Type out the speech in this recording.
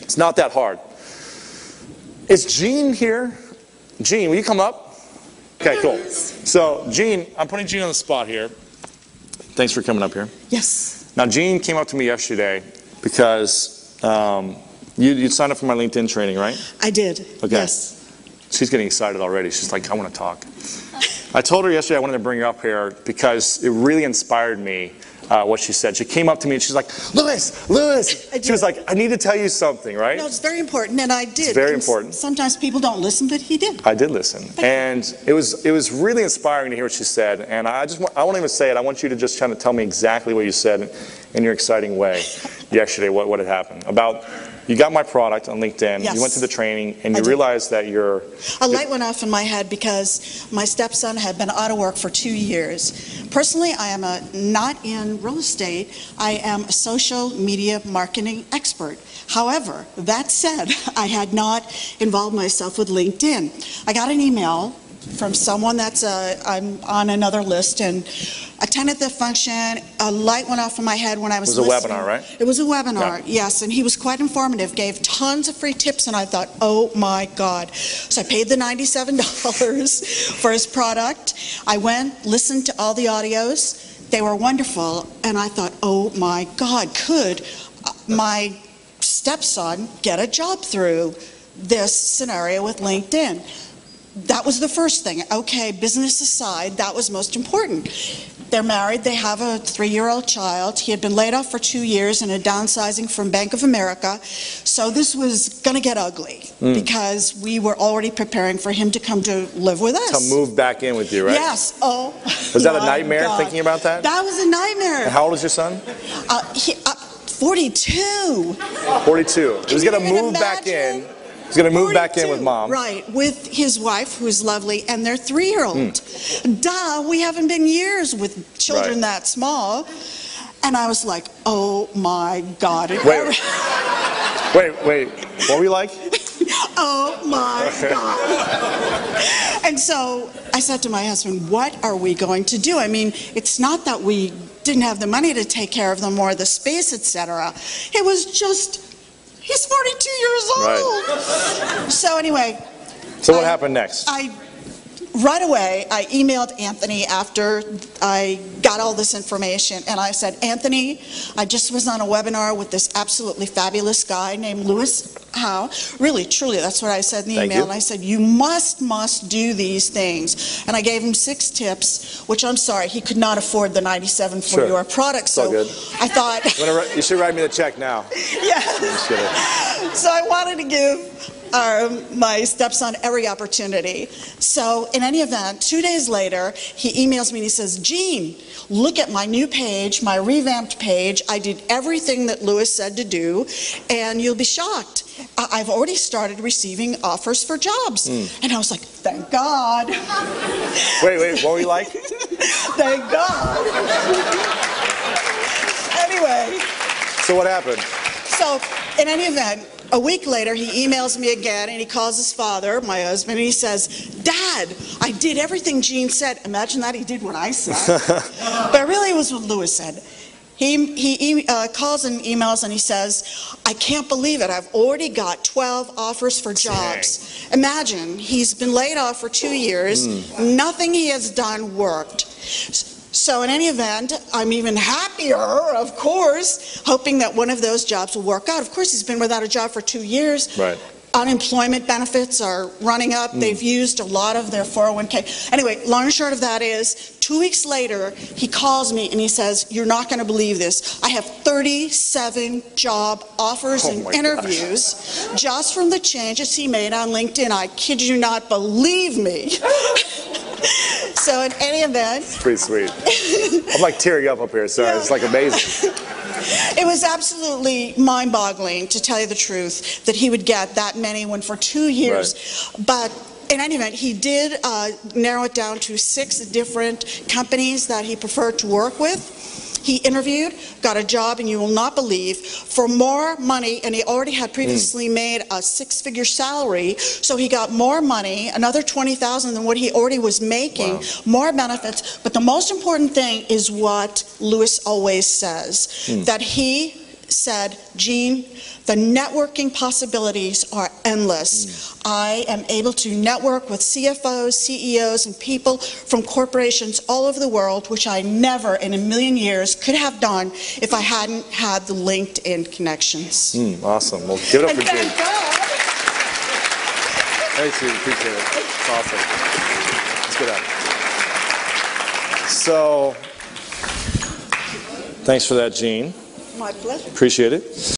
It's not that hard. Is Gene here? Gene, will you come up? Okay, cool. So, Gene, I'm putting Gene on the spot here. Thanks for coming up here. Yes. Now, Gene came up to me yesterday because you signed up for my LinkedIn training, right? I did. Okay. Yes. She's getting excited already. She's like, I want to talk. I told her yesterday I wanted to bring her up here because it really inspired me. What she said. She came up to me and she's like, Louis. She was like, I need to tell you something, right? No, it's very important, and I did. It's very important. Sometimes people don't listen, but he did. I did listen, and it was really inspiring to hear what she said. And I won't even say it. I want you to just kind of tell me exactly what you said in your exciting way yesterday. What had happened about? You got my product on LinkedIn. Yes. You went to the training, and you realized that a light went off in my head because my stepson had been out of work for 2 years. Personally, I am not in real estate. I am a social media marketing expert. However, that said, I had not involved myself with LinkedIn. I got an email from someone that's I'm on another list and attended the function. A light went off in my head when I was listening. It was a webinar, right? It was a webinar, yeah. Yes, and he was quite informative, gave tons of free tips, and I thought, oh my God. So I paid the $97 for his product. I went, listened to all the audios. They were wonderful, and I thought, oh my God, could my stepson get a job through this scenario with LinkedIn? That was the first thing. Okay, business aside, that was most important. They're married. They have a 3-year-old child. He had been laid off for 2 years and a downsizing from Bank of America. So this was going to get ugly because we were already preparing for him to come to live with us. To move back in with you, right? Yes. Oh, was that a nightmare thinking about that? That was a nightmare. And how old is your son? 42. 42. He's going to move back in. He's going to move back in with mom. Right, with his wife, who's lovely, and their 3-year-old. Duh, we haven't been years with children that small. And I was like, oh my God. Wait. What were you like? Oh my God. And so I said to my husband, what are we going to do? I mean, it's not that we didn't have the money to take care of them or the space, etc. It was just... He's 42 years old. Right. So anyway. So what happened next? Right away, I emailed Anthony after I got all this information, and I said, Anthony, I just was on a webinar with this absolutely fabulous guy named Louis Howe. Really, truly, that's what I said in the email. And I said, you must do these things. And I gave him 6 tips, which I'm sorry, he could not afford the $97 for your product. So good. I thought... You should write me the check now. Yeah. So I wanted to give my stepson every opportunity. So in any event, 2 days later, he emails me and he says, Gene, look at my new page, my revamped page. I did everything that Louis said to do, and you'll be shocked. I've already started receiving offers for jobs. And I was like, thank God. Wait, what were you like? Thank God. Anyway. So what happened? So in any event, a week later, he emails me again, and he calls his father, my husband, and he says, Dad, I did everything Gene said. Imagine that he did what I said. But really, it was what Louis said. He calls and emails, and he says, I can't believe it. I've already got 12 offers for jobs. Dang. Imagine, he's been laid off for 2 years. Nothing he has done worked. So in any event, I'm even happier, of course, hoping that one of those jobs will work out. Of course, he's been without a job for 2 years. Right. Unemployment benefits are running up. They've used a lot of their 401k. Anyway, long and short of that is, 2 weeks later, he calls me and he says, you're not going to believe this. I have 37 job offers and interviews just from the changes he made on LinkedIn. I kid you not, believe me. So in any event... It's pretty sweet. I'm like tearing up here, sorry. Yeah. It's like amazing. It was absolutely mind-boggling, to tell you the truth, that he would get that many when for 2 years. Right. But in any event, he did narrow it down to 6 different companies that he preferred to work with. He interviewed, got a job, and you will not believe, for more money, and he already had previously made a 6-figure salary, so he got more money, another $20,000 than what he already was making, more benefits. But the most important thing is what Louis always says, that he said, Jean, the networking possibilities are endless. I am able to network with CFOs, CEOs, and people from corporations all over the world, which I never in a million years could have done if I hadn't had the LinkedIn connections. Awesome. Well, give it up And for Jean. thank God. Thanks, Jean. Appreciate it. It's awesome. Let's get up. So, thanks for that, Jean. My pleasure. Appreciate it.